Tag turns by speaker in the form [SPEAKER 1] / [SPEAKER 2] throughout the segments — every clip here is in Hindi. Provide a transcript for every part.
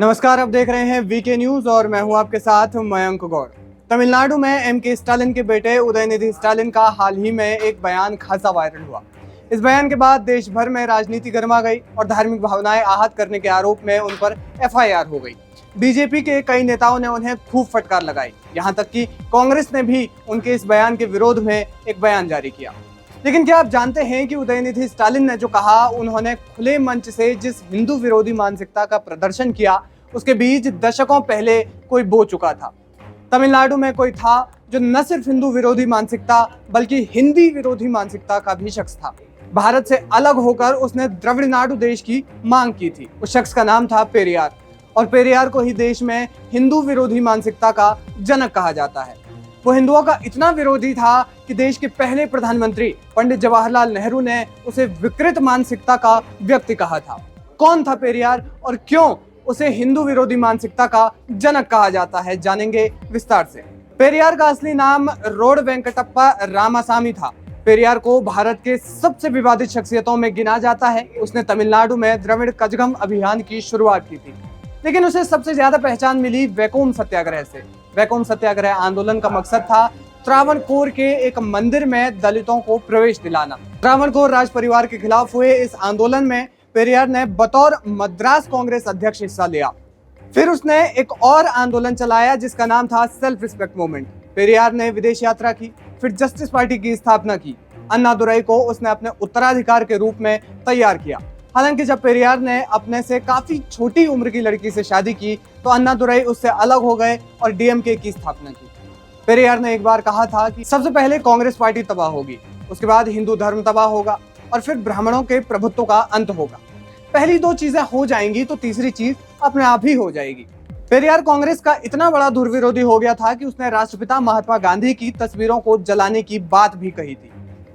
[SPEAKER 1] नमस्कार, आप देख रहे हैं वीके न्यूज और मैं हूं आपके साथ मयंक गौड़। तमिलनाडु में एमके स्टालिन के बेटे उदयनिधि स्टालिन का हाल ही में एक बयान खासा वायरल हुआ। इस बयान के बाद देश भर में राजनीति गर्मा गई और धार्मिक भावनाएं आहत करने के आरोप में उन पर एफआईआर हो गई। बीजेपी के कई नेताओं ने उन्हें खूब फटकार लगाई, यहाँ तक कि कांग्रेस ने भी उनके इस बयान के विरोध में एक बयान जारी किया। लेकिन क्या आप जानते हैं कि उदयनिधि स्टालिन ने जो कहा, उन्होंने खुले मंच से जिस हिंदू विरोधी मानसिकता का प्रदर्शन किया, उसके बीज दशकों पहले कोई बो चुका था। तमिलनाडु में कोई था जो न सिर्फ हिंदू विरोधी मानसिकता बल्कि हिंदी विरोधी मानसिकता का भी शख्स था। भारत से अलग होकर उसने द्रविड़ नाडु देश की मांग की थी। उस शख्स का नाम था पेरियार, और पेरियार को ही देश में हिंदू विरोधी मानसिकता का जनक कहा जाता है। वो हिंदुओं का इतना विरोधी था कि देश के पहले प्रधानमंत्री पंडित जवाहरलाल नेहरू ने उसे विकृत मानसिकता का व्यक्ति कहा था। कौन था पेरियार और क्यों उसे हिंदू विरोधी मानसिकता का जनक कहा जाता है, जानेंगे विस्तार से। पेरियार का असली नाम रोड वेंकटप्पा रामासामी था। पेरियार को भारत के सबसे विवादित शख्सियतों में गिना जाता है। उसने तमिलनाडु में द्रविड़ कजगम अभियान की शुरुआत की थी, लेकिन उसे सबसे ज्यादा पहचान मिली वैकोम सत्याग्रह से। वैकोम सत्याग्रह आंदोलन का मकसद था त्रावणकोर के एक मंदिर में दलितों को प्रवेश दिलाना। त्रावणकोर राज परिवार के खिलाफ हुए इस आंदोलन में पेरियार ने बतौर मद्रास कांग्रेस अध्यक्ष हिस्सा लिया। फिर उसने एक और आंदोलन चलाया जिसका नाम था सेल्फ रिस्पेक्ट मूवमेंट। पेरियार ने विदेश यात्रा की, फिर जस्टिस पार्टी की स्थापना की। अन्नादुरई को उसने अपने उत्तराधिकार के रूप में तैयार किया। हालांकि जब पेरियार ने अपने से काफी छोटी उम्र की लड़की से शादी की तो अन्नादुरई उससे अलग हो गए और डीएमके की स्थापना की। पेरियार ने एक बार कहा था कि सबसे पहले कांग्रेस पार्टी तबाह होगी, उसके बाद हिंदू धर्म तबाह होगा और फिर ब्राह्मणों के प्रभुत्व का अंत होगा। पहली दो चीजें हो जाएंगी तो तीसरी चीज अपने आप ही हो जाएगी। पेरियार कांग्रेस का इतना बड़ा धुरविरोधी हो गया था कि उसने राष्ट्रपिता महात्मा गांधी की तस्वीरों को जलाने की बात भी कही थी।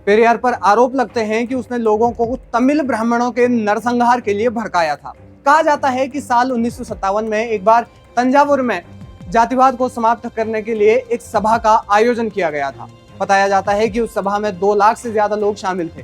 [SPEAKER 1] पेरियार पर आरोप लगते हैं कि उसने लोगों को तमिल ब्राह्मणों के नरसंहार के लिए भड़काया था। कहा जाता है कि साल 1957 में एक बार तंजावुर में जातिवाद को समाप्त करने के लिए एक सभा का आयोजन किया गया था। बताया जाता है कि उस सभा में 2 लाख से ज्यादा लोग शामिल थे।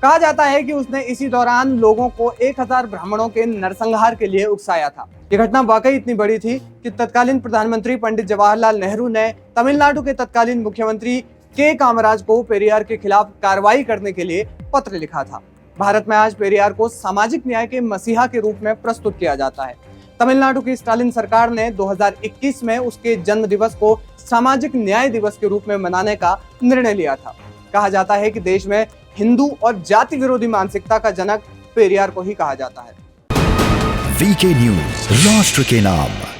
[SPEAKER 1] कहा जाता है कि उसने इसी दौरान लोगों को 1000 ब्राह्मणों के नरसंहार के लिए उकसाया था। ये घटना वाकई इतनी बड़ी थी कि तत्कालीन प्रधानमंत्री पंडित जवाहरलाल नेहरू ने तमिलनाडु के तत्कालीन मुख्यमंत्री के कामराज को पेरियार के खिलाफ कार्रवाई करने के लिए पत्र लिखा था। भारत में आज पेरियार को सामाजिक न्याय के मसीहा के रूप में प्रस्तुत किया जाता है। तमिलनाडु की स्टालिन सरकार ने 2021 में उसके जन्म दिवस को सामाजिक न्याय दिवस के रूप में मनाने का निर्णय लिया था। कहा जाता है कि देश में हिंदू और जाति विरोधी मानसिकता का जनक पेरियार को ही कहा जाता है।
[SPEAKER 2] वीके न्यूज, राष्ट्र के नाम।